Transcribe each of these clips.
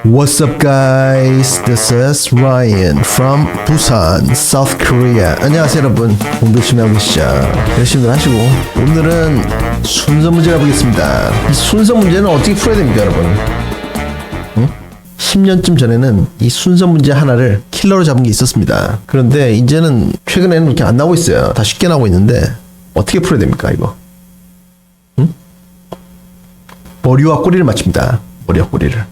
What's up guys? This is Ryan from Busan, South Korea. 안녕하세요 여러분. 공부 열심히 하고 계시죠? 열심히 하시고 오늘은 순서 문제 가보겠습니다. 이 순서 문제는 어떻게 풀어야 됩니까 여러분? 10년쯤 전에는 이 순서 문제 하나를 킬러로 잡은 게 있었습니다. 그런데 이제는 최근에는 이렇게 안 나오고 있어요. 다 쉽게 나오고 있는데 어떻게 풀어야 됩니까 이거? 머리와 꼬리를 맞춥니다. 머리와 꼬리를.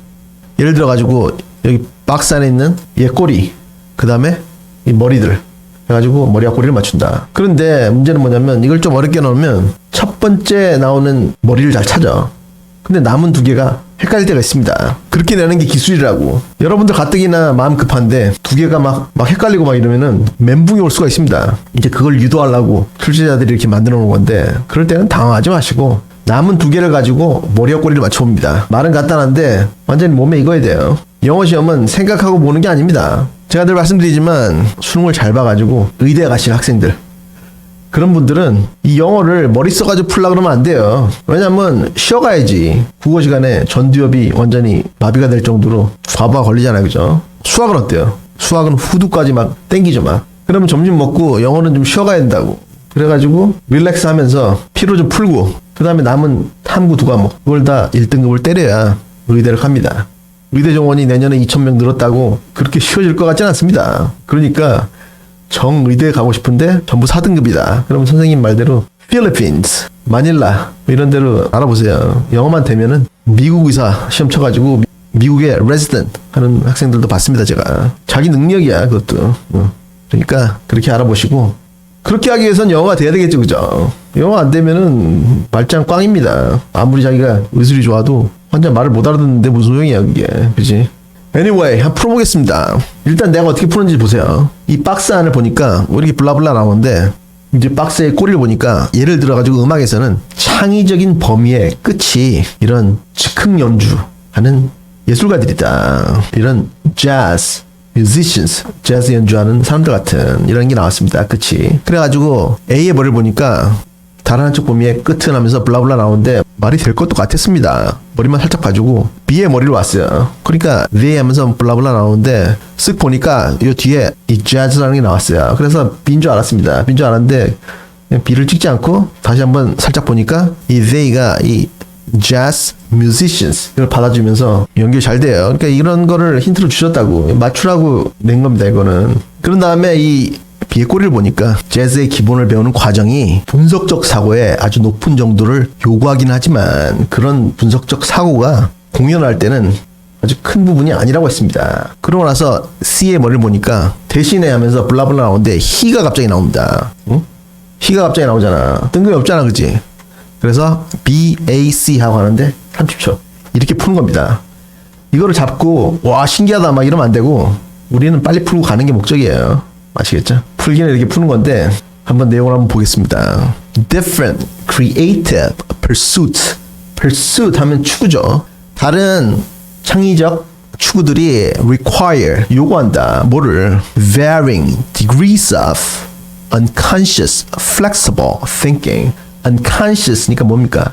예를 들어 가지고 여기 박스 안에 있는 얘 꼬리, 그 다음에 이 머리들 해가지고 머리와 꼬리를 맞춘다. 그런데 문제는 뭐냐면 이걸 좀 어렵게 넣으면 첫 번째 나오는 머리를 잘 찾아. 근데 남은 두 개가 헷갈릴 때가 있습니다. 그렇게 내는 게 기술이라고. 여러분들 가뜩이나 마음 급한데 두 개가 막 헷갈리고 막 이러면은 멘붕이 올 수가 있습니다. 이제 그걸 유도하려고 출제자들이 이렇게 만들어 놓은 건데 그럴 때는 당황하지 마시고 남은 두 개를 가지고 머리와 꼬리를 맞춰봅니다. 말은 간단한데 완전히 몸에 익어야 돼요. 영어 시험은 생각하고 보는 게 아닙니다. 제가 늘 말씀드리지만 수능을 잘 봐가지고 의대 가실 학생들, 그런 분들은 이 영어를 머리 써가지고 풀라 그러면 안 돼요. 왜냐면 쉬어가야지. 국어 시간에 전두엽이 완전히 마비가 될 정도로 과부하 걸리잖아요. 그죠? 수학은 어때요? 수학은 후두까지 막 땡기죠 막. 그러면 점심 먹고 영어는 좀 쉬어가야 된다고. 그래가지고 릴렉스 하면서 피로 좀 풀고 그 다음에 남은 탐구 두 과목 그걸 다 1등급을 때려야 의대를 갑니다. 의대 정원이 내년에 2,000명 늘었다고 그렇게 쉬워질 것 같지는 않습니다. 그러니까 정의대에 가고 싶은데 전부 4등급이다. 그러면 선생님 말대로 필리핀스, 마닐라 이런 데로 알아보세요. 영어만 되면은 미국 의사 시험 쳐가지고 미국에 레지던트 하는 학생들도 봤습니다. 제가. 자기 능력이야 그것도. 그러니까 그렇게 알아보시고 그렇게 하기 위해선 영어가 돼야 되겠죠. 그죠? 영어 안 되면은 말짱 꽝입니다. 아무리 자기가 의술이 좋아도 완전 말을 못 알아듣는데 무슨 소용이야 그게. 그치? Anyway, 한번 풀어보겠습니다. 일단 내가 어떻게 푸는지 보세요. 이 박스 안을 보니까 이렇게 블라블라 나오는데 이제 박스의 꼬리를 보니까 예를 들어가지고 음악에서는 창의적인 범위의 끝이 이런 즉흥 연주하는 예술가들이다. 이런 재즈 musicians, 재즈 연주하는 사람들 같은 이런 게 나왔습니다. 끝이. 그래가지고 A의 머리를 보니까 다른 한쪽 범위의 끝은 하면서 블라블라 나오는데 말이 될 것도 같았습니다. 머리만 살짝 봐주고 B의 머리로 왔어요. 그러니까 they 하면서 블라블라 나오는데 쓱 보니까 이 뒤에 이 재즈라는 게 나왔어요. 그래서 B인 줄 알았습니다. B인 줄 알았는데 그냥 B를 찍지 않고 다시 한번 살짝 보니까 이 they가 이 jazz musicians 이걸 받아주면서 연결이 잘 돼요. 그러니까 이런 거를 힌트로 주셨다고 맞추라고 낸 겁니다. 이거는. 그런 다음에 이 B의 꼬리를 보니까 재즈의 기본을 배우는 과정이 분석적 사고에 아주 높은 정도를 요구하긴 하지만 그런 분석적 사고가 공연할 때는 아주 큰 부분이 아니라고 했습니다. 그러고 나서 C의 머리를 보니까 대신에 하면서 블라블라 나오는데 he가 갑자기 나옵니다. 응? he가 갑자기 나오잖아. 뜬금이 없잖아. 그치? 그래서 B, A, C 하고 하는데 30초 이렇게 푸는 겁니다. 이거를 잡고 와 신기하다 막 이러면 안 되고 우리는 빨리 풀고 가는 게 목적이에요. 아시겠죠? 풀기는 이렇게 푸는 건데 한번 내용을 한번 보겠습니다. Different creative pursuits. pursuit 하면 추구죠. 다른 창의적 추구들이 require 요구한다. 뭐를? varying degrees of unconscious flexible thinking. unconscious니까 뭡니까?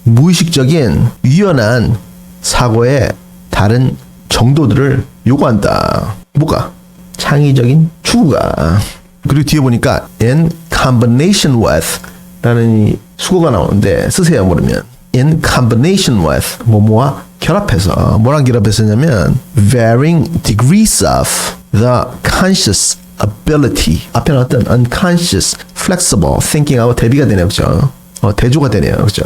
무의식적인 유연한 사고의 다른 정도들을 요구한다. 뭐가? 창의적인 추구가. 그리고 뒤에 보니까 in combination with 라는 이 수거가 나오는데 쓰세요 모르면. in combination with 뭐뭐와 결합해서 뭐랑 결합해서냐면 varying degrees of the conscious ability 앞에는 어떤 unconscious, flexible thinking하고 대비가 되네요. 그죠? 대조가 되네요. 그죠?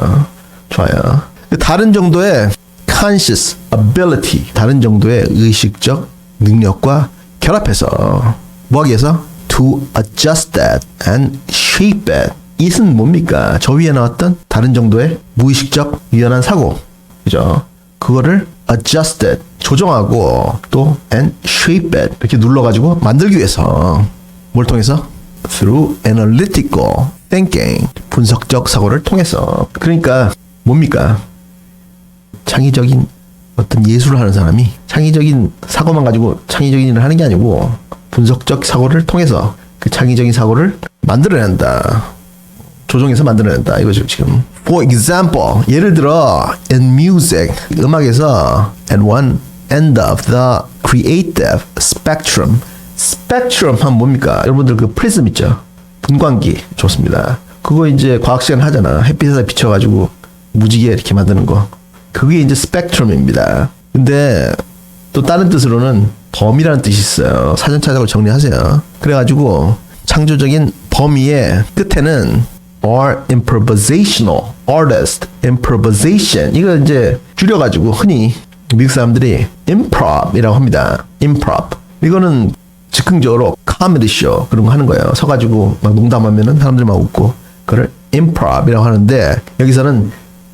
좋아요. 다른 정도의 conscious ability, 다른 정도의 의식적 능력과 결합해서 뭐 하기 위해서? to adjust that and shape it. it은 뭡니까? 저 위에 나왔던 다른 정도의 무의식적 유연한 사고. 그죠? 그거를 adjusted 조정하고 또 and shape it 이렇게 눌러가지고 만들기 위해서 뭘 통해서? through analytical thinking 분석적 사고를 통해서. 그러니까 뭡니까? 창의적인 어떤 예술을 하는 사람이 창의적인 사고만 가지고 창의적인 일을 하는 게 아니고 분석적 사고를 통해서 그 창의적인 사고를 만들어낸다. 조정해서 만들어낸다. 이거죠 지금. For example, 예를 들어 in music, 음악에서 and one end of the creative spectrum. spectrum 하면 뭡니까? 여러분들 그 프리즘 있죠? 분광기 좋습니다. 그거 이제 과학 시간 하잖아. 햇빛에다 비춰가지고 무지개 이렇게 만드는 거. 그게 이제 스펙트럼입니다. 근데 또 다른 뜻으로는 범위라는 뜻이 있어요. 사전 찾아고 정리하세요. 그래가지고 창조적인 범위의 끝에는 or improvisational artist, improvisation 이거 이제 줄여가지고 흔히 미국 사람들이 improv이라고 합니다. improv 이거는 즉흥적으로 코미디 쇼 그런 거 하는 거예요. 서가지고 막 농담하면은 사람들 막 웃고 그걸 improv이라고 하는데 여기서는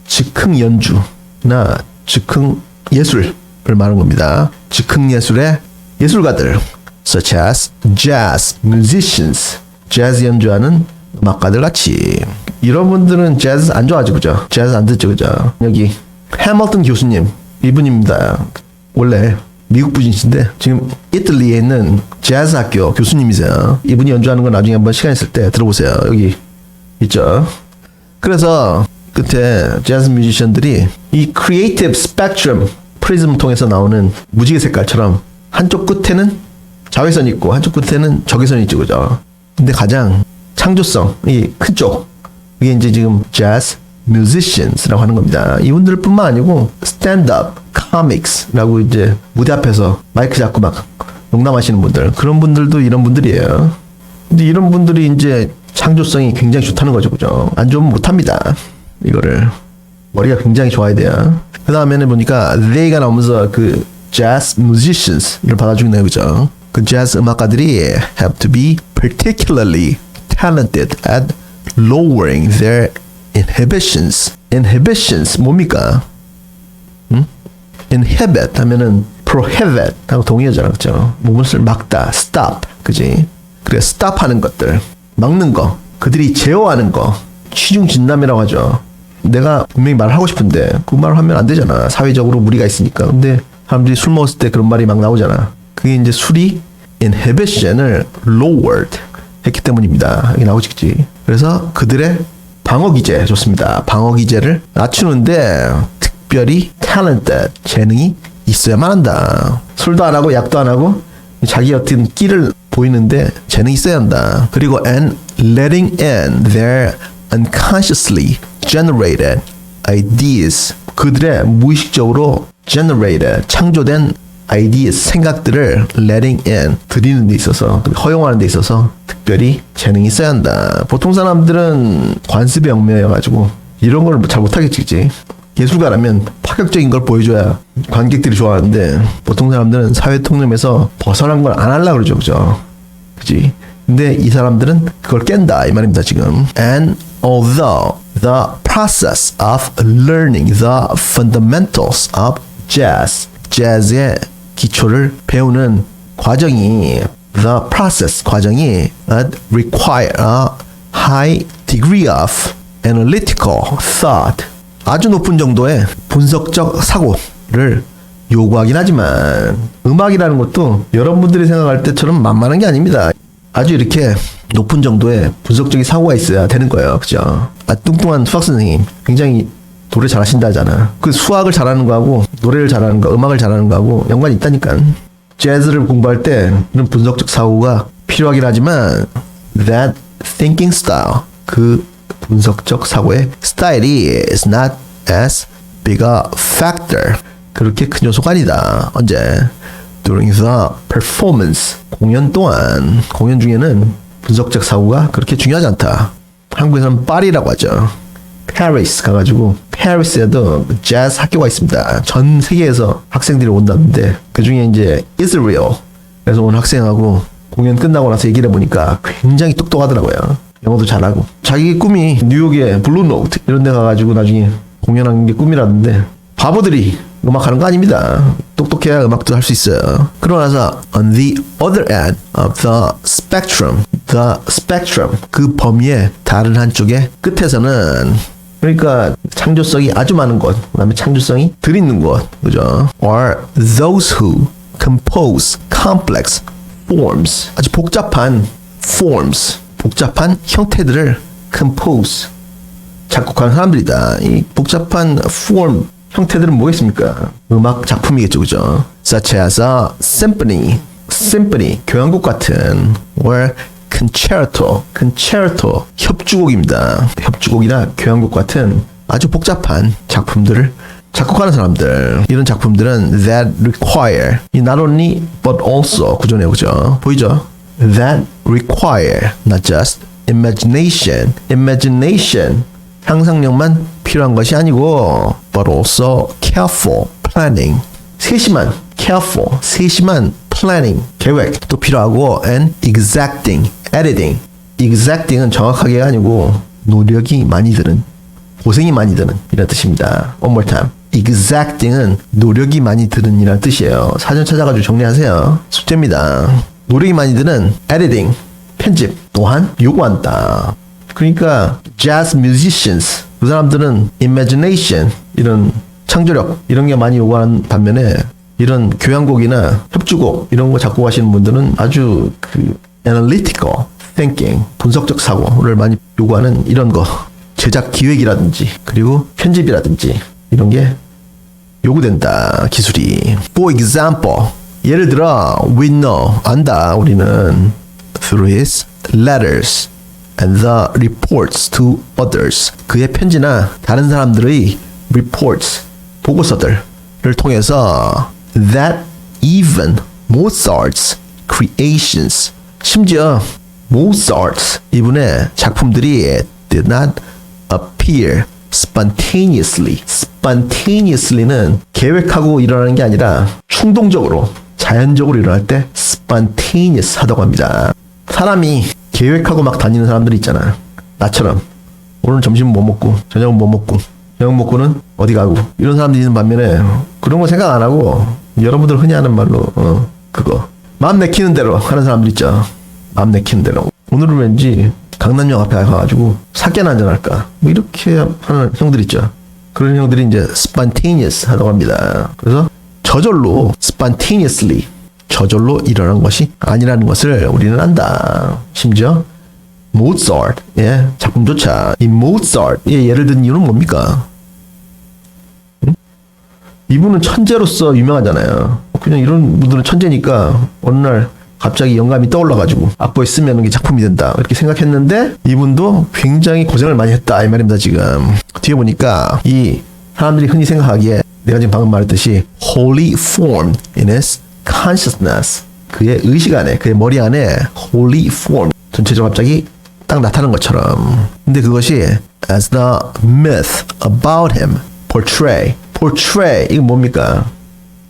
즉흥 연주나 즉흥 예술을 말하는 겁니다. 즉흥 예술의 예술가들 such as jazz musicians 재즈 연주하는 음악가들 같이 이런 분들은 재즈 안 좋아하죠, 그죠? 재즈 안 듣죠, 그죠? 여기 해밀턴 교수님 이분입니다. 원래 미국 분이신데 지금 이탈리아에 있는 재즈 학교 교수님이세요. 이분이 연주하는 거 나중에 한번 시간 있을 때 들어보세요. 여기 있죠. 그래서 끝에 재즈 뮤지션들이 이 크리에이티브 스펙트럼 프리즘 통해서 나오는 무지개 색깔처럼 한쪽 끝에는 자외선이 있고 한쪽 끝에는 적외선이 있죠, 그죠? 근데 가장 창조성이 큰 쪽 이게 이제 지금 재즈 뮤지션스라고 하는 겁니다. 이분들뿐만 아니고 스탠드업 코믹스라고 이제 무대 앞에서 마이크 잡고 막 농담하시는 분들 그런 분들도 이런 분들이에요. 근데 이런 분들이 이제 창조성이 굉장히 좋다는 거죠, 그죠? 안 좋으면 못합니다. 이거를 머리가 굉장히 좋아야 돼요. 그 다음에는 보니까 they가 나오면서 그 jazz musicians를 받아주네요, 그죠? 그 재즈 음악가들이 have to be particularly talented at lowering their inhibitions. inhibitions 뭡니까? inhibit 하면은 prohibit 하고 동의어잖아, 그죠? 무엇을 막다, stop, 그지? 그래, stop 하는 것들, 막는 거, 그들이 제어하는 거, 취중진담이라고 하죠. 내가 분명히 말을 하고 싶은데 그 말을 하면 안 되잖아. 사회적으로 무리가 있으니까. 근데 사람들이 술 먹었을 때 그런 말이 막 나오잖아. 그게 이제 술이 inhibition을 lowered 했기 때문입니다. 여기 나오겠지. 그래서 그들의 방어 기제 좋습니다. 방어 기제를 낮추는데 특별히 talented 재능이 있어야만 한다. 술도 안 하고 약도 안 하고 자기 어떤 끼를 보이는데 재능이 있어야 한다. 그리고 and letting in their unconsciously generated ideas 그들의 무의식적으로 generated 창조된 ideas 생각들을 letting in 들이는 데 있어서 허용하는 데 있어서 특별히 재능이 있어야 한다. 보통 사람들은 관습의 영매여가지고 이런 걸 잘 못하겠지, 그치? 예술가라면 파격적인 걸 보여줘야 관객들이 좋아하는데 보통 사람들은 사회 통념에서 벗어난 걸 안 하려고 그러죠, 그죠? 그치? 근데 이 사람들은 그걸 깬다 이 말입니다 지금. And although the process of learning the fundamentals of jazz, 재즈의 기초를 배우는 과정이 the process 과정이 require a high degree of analytical thought 아주 높은 정도의 분석적 사고를 요구하긴 하지만 음악이라는 것도 여러분들이 생각할 때처럼 만만한 게 아닙니다. 아주 이렇게 높은 정도의 분석적인 사고가 있어야 되는 거예요. 그죠? 뚱뚱한 수학 선생님 굉장히 노래 잘하신다 하잖아. 그 수학을 잘하는 거하고 노래를 잘하는 거, 음악을 잘하는 거하고 연관이 있다니까. 재즈를 공부할 때 이런 분석적 사고가 필요하긴 하지만 that thinking style 그 분석적 사고의 스타일이 is not as big a factor 그렇게 큰 요소가 아니다. 언제? During the performance 공연 동안 공연 중에는 분석적 사고가 그렇게 중요하지 않다. 한국에서는 파리라고 하죠. 페리스 가가지고 페리스에도 재즈 학교가 있습니다. 전 세계에서 학생들이 온다는데 그 중에 이제 이스라엘에서 온 학생하고 공연 끝나고 나서 얘기를 해보니까 굉장히 똑똑하더라고요. 영어도 잘하고 자기 꿈이 뉴욕의 블루노트 이런 데 가가지고 나중에 공연하는 게 꿈이라는데 바보들이 음악하는 거 아닙니다. 똑똑해야 음악도 할 수 있어요. 그러고 나서 on the other end of the spectrum 그 범위의 다른 한쪽의 끝에서는 그러니까 창조성이 아주 많은 곳 그 다음에 창조성이 덜 있는 곳 그죠? are those who compose complex forms 아주 복잡한 forms 복잡한 형태들을 compose 작곡하는 사람들이다. 이 복잡한 form 형태들은 뭐겠습니까? 음악 작품이겠죠, 그죠? such as a symphony, symphony, 교향곡 같은, or concerto, concerto, 협주곡입니다. 협주곡이나 교향곡 같은 아주 복잡한 작품들을 작곡하는 사람들, 이런 작품들은 that require, not only but also 구조 내용이죠. 보이죠? that require, not just imagination, imagination, 상상력만 필요한 것이 아니고 but also careful planning, 세심한 careful, 세심한 planning, 계획도 필요하고 and exacting, editing, exacting은 정확하게가 아니고 노력이 많이 드는, 고생이 많이 드는 이런 뜻입니다. One more time. exacting은 노력이 많이 드는 이라는 뜻이에요. 사전 찾아가지고 정리하세요. 숙제입니다. 노력이 많이 드는 editing, 편집 또한 요구한다. 그러니까 jazz musicians, 그 사람들은 imagination, 이런 창조력 이런 게 많이 요구하는 반면에 이런 교향곡이나 협주곡 이런 거 작곡하시는 분들은 아주 그 analytical thinking, 분석적 사고를 많이 요구하는 이런 거, 제작 기획이라든지 그리고 편집이라든지 이런 게 요구된다, 기술이. For example, 예를 들어 we know, 안다, 우리는 through his letters and the reports to others, 그의 편지나 다른 사람들의 reports, 보고서들을 통해서 that even Mozart's creations, 심지어 모차르트 이분의 작품들이 did not appear spontaneously. spontaneously는 계획하고 일어나는 게 아니라 충동적으로, 자연적으로 일어날 때 spontaneous 하다고 합니다. 사람이 계획하고 막 다니는 사람들이 있잖아. 나처럼 오늘 점심은 뭐 먹고 저녁은 뭐 먹고 저녁 먹고는 어디 가고 이런 사람들이 있는 반면에 그런 거 생각 안 하고 여러분들 흔히 하는 말로 그거 마음 내키는 대로 하는 사람들 있죠. 마음 내키는 대로. 오늘은 왠지 강남역 앞에 가가지고 사케나 한잔 할까 뭐 이렇게 하는 형들 있죠. 그런 형들이 이제 spontaneous 하다고 합니다. 그래서 저절로 spontaneously, 저절로 일어난 것이 아니라는 것을 우리는 안다. 심지어 모차르트, 예, 작품조차 이 모차르트의 예를 든 이유는 뭡니까? 이분은 천재로서 유명하잖아요. 그냥 이런 분들은 천재니까 어느 날 갑자기 영감이 떠올라가지고 악보에 쓰면 이게 작품이 된다 이렇게 생각했는데 이분도 굉장히 고생을 많이 했다 이 말입니다. 지금 뒤에 보니까 이 사람들이 흔히 생각하기에 내가 지금 방금 말했듯이 wholly formed in his consciousness, 그의 의식 안에, 그의 머리 안에 wholly formed, 전체적으로 갑자기 딱 나타난 것처럼. 근데 그것이 as the myth about him portray, 이건 뭡니까?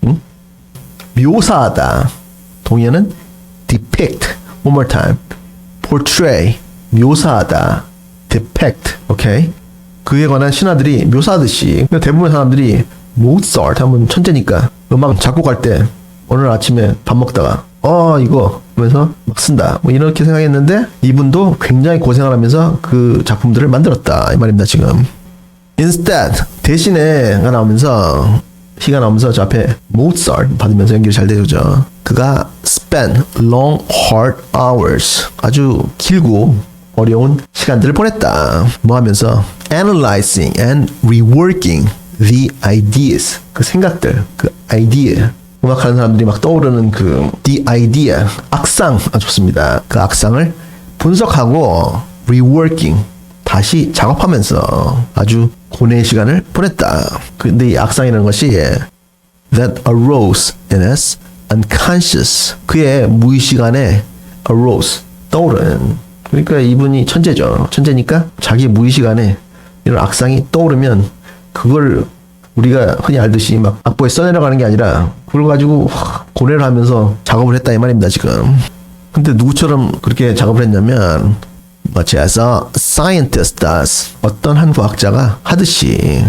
응? 묘사하다. 동의어는 depict. One more time. portray, 묘사하다. depict. 오케이? 그에 관한 신화들이 묘사하듯이 대부분의 사람들이 모차르트 하면 천재니까 음악 작곡할 때 오늘 아침에 밥 먹다가 이거 하면서 막 쓴다 뭐 이렇게 생각했는데 이분도 굉장히 고생을 하면서 그 작품들을 만들었다 이 말입니다. 지금 instead, 대신에가 나오면서 시가 나오면서 저 앞에 모차르트 받으면서 연결이 잘 되죠. 그가 spent long hard hours, 아주 길고 어려운 시간들을 보냈다. 뭐 하면서 analyzing and reworking the ideas, 그 생각들, 그 idea, 음악하는 사람들이 막 떠오르는 그 the idea, 악상, 좋습니다. 그 악상을 분석하고 reworking, 다시 작업하면서 아주 고뇌의 시간을 보냈다. 근데 이 악상이라는 것이 that arose in his unconscious, 그의 무의식 안에 arose, 떠오른. 그러니까 이분이 천재죠. 천재니까 자기 무의식 안에 이런 악상이 떠오르면 그걸 우리가 흔히 알듯이 막 악보에 써내려가는 게 아니라 그걸 가지고 고뇌를 하면서 작업을 했다 이 말입니다. 지금. 근데 누구처럼 그렇게 작업을 했냐면 마치 as a scientist does, 어떤 한 과학자가 하듯이.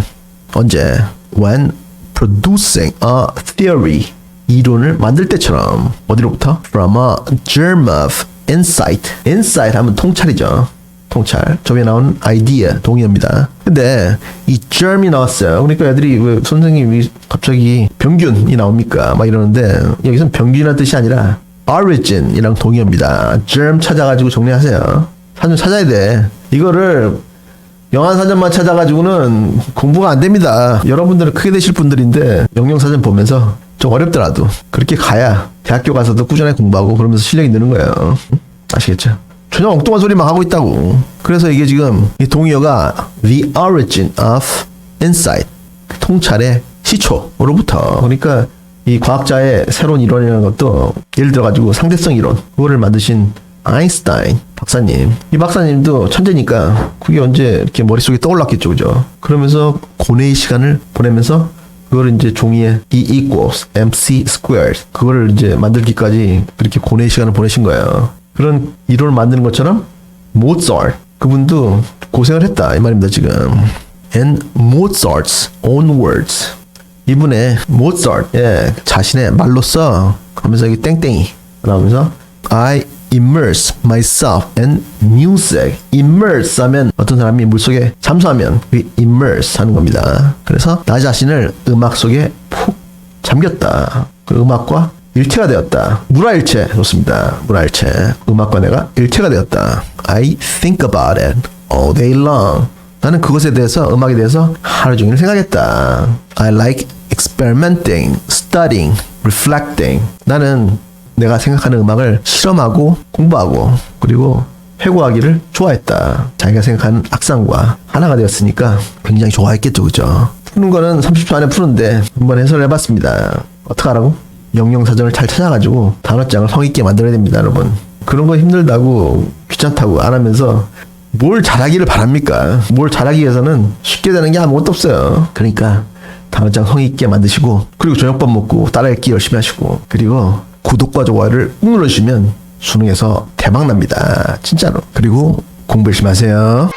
언제? when producing a theory, 이론을 만들 때처럼. 어디로부터? from a germ of insight. insight 하면 통찰이죠. 통찰. 저번에 나온 idea, 동의어입니다. 근데 이 germ이 나왔어요. 그러니까 애들이 왜 선생님이 갑자기 병균이 나옵니까? 막 이러는데 여기서는 병균이라는 뜻이 아니라 origin이랑 동의어입니다. germ 찾아가지고 정리하세요. 사전 찾아야 돼. 이거를 영양사전만 찾아가지고는 공부가 안 됩니다. 여러분들은 크게 되실 분들인데 영양사전 보면서 좀 어렵더라도 그렇게 가야 대학교 가서도 꾸준하게 공부하고 그러면서 실력이 느는 거예요. 아시겠죠? 전혀 엉뚱한 소리만 하고 있다고. 그래서 이게 지금 이 동의어가 the origin of insight, 통찰의 시초로부터. 그러니까 이 과학자의 새로운 이론이라는 것도 예를 들어가지고 상대성 이론, 그거를 만드신 아인슈타인 박사님, 이 박사님도 천재니까 그게 언제 이렇게 머릿속에 떠올랐겠죠, 그죠? 그러면서 고뇌의 시간을 보내면서 그걸 이제 종이에 E equals mc squared, 그거를 이제 만들기까지 그렇게 고뇌의 시간을 보내신 거예요. 그런 이론을 만드는 것처럼 모차르트, 그분도 고생을 했다 이 말입니다 지금. And Mozart's own words, 이분의 모차르트의 자신의 말로써 하면서 여기 땡땡이 나오면서 I immerse myself in music. immerse 하면 어떤 사람이 물속에 잠수하면 immerse 하는 겁니다. 그래서 나 자신을 음악 속에 푹 잠겼다. 그 음악과 일체가 되었다. 물화일체 좋습니다. 물화일체. 음악과 내가 일체가 되었다. I think about it all day long. 나는 그것에 대해서, 음악에 대해서 하루 종일 생각했다. I like experimenting, studying, reflecting. 나는 내가 생각하는 음악을 실험하고 공부하고 그리고 회고하기를 좋아했다. 자기가 생각하는 악상과 하나가 되었으니까 굉장히 좋아했겠죠, 그죠? 푸는 거는 30초 안에 푸는데 한번 해설을 해봤습니다. 어떡하라고? 영영사전을 잘 찾아가지고 단어장을 성의있게 만들어야 됩니다, 여러분. 그런 거 힘들다고 귀찮다고 안 하면서 뭘 잘하기를 바랍니까? 뭘 잘하기 위해서는 쉽게 되는 게 아무것도 없어요. 그러니까 단어장 성의있게 만드시고 그리고 저녁밥 먹고 따라읽기 열심히 하시고 그리고 구독과 좋아요를 꾹 눌러주시면 수능에서 대박 납니다. 진짜로. 그리고 공부 열심히 하세요.